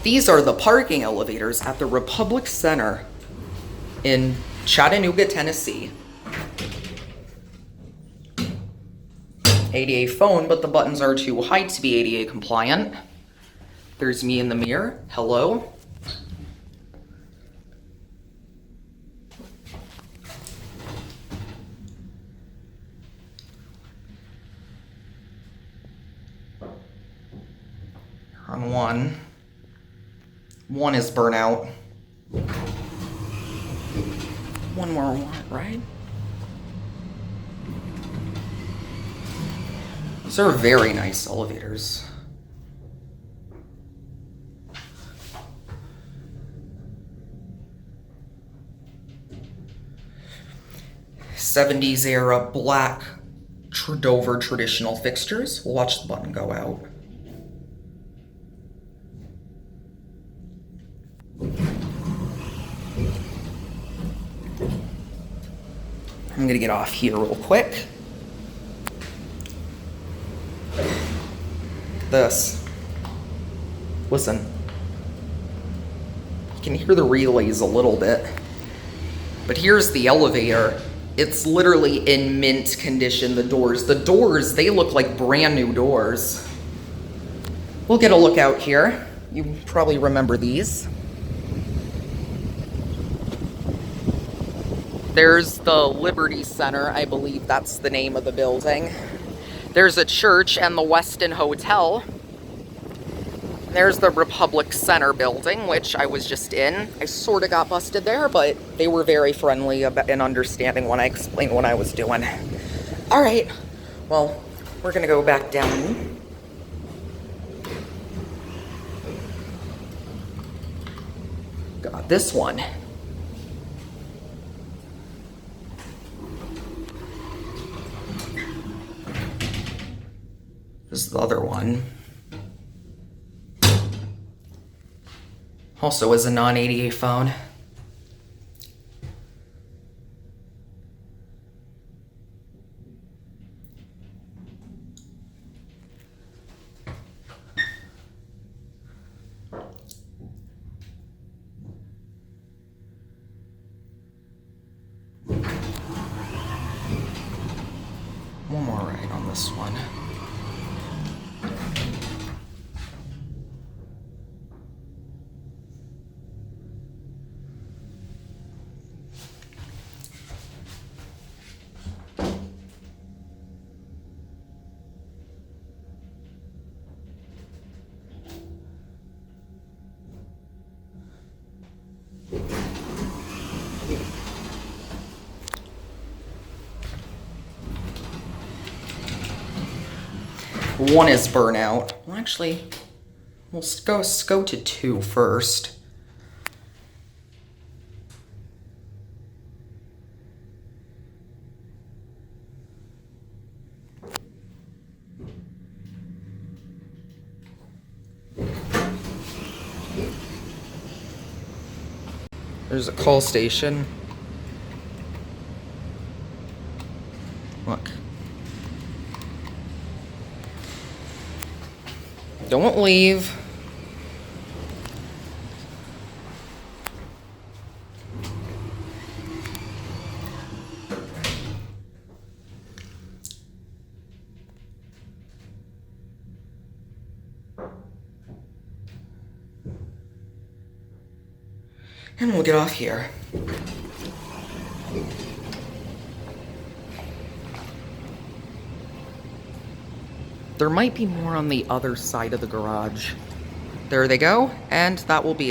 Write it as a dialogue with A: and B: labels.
A: These are the parking elevators at the Republic Center in Chattanooga, Tennessee. ADA phone, but the buttons are too high to be ADA compliant. There's me in the mirror. Hello. On one. One is burnout. One more, right? These are very nice elevators. '70s era black Dover traditional fixtures. We'll watch the button go out. I'm gonna get off here real quick. This. Listen. You can hear the relays a little bit. But here's the elevator. It's literally in mint condition, the doors. The doors, they look like brand new doors. We'll get a look out here. You probably remember these. There's the Liberty Center, I believe that's the name of the building. There's a church and the Westin Hotel. There's the Republic Center building, which I was just in. I sort of got busted there, but they were very friendly and understanding when I explained what I was doing. All right, well, we're gonna go back down. Got this one. This is the other one. Also is a non-ADA phone. One more ride on this one. One is burnout. Well, actually, we'll go to two first. There's a call station. Look. Don't leave. And we'll get off here. There might be more on the other side of the garage. There they go, and that will be it.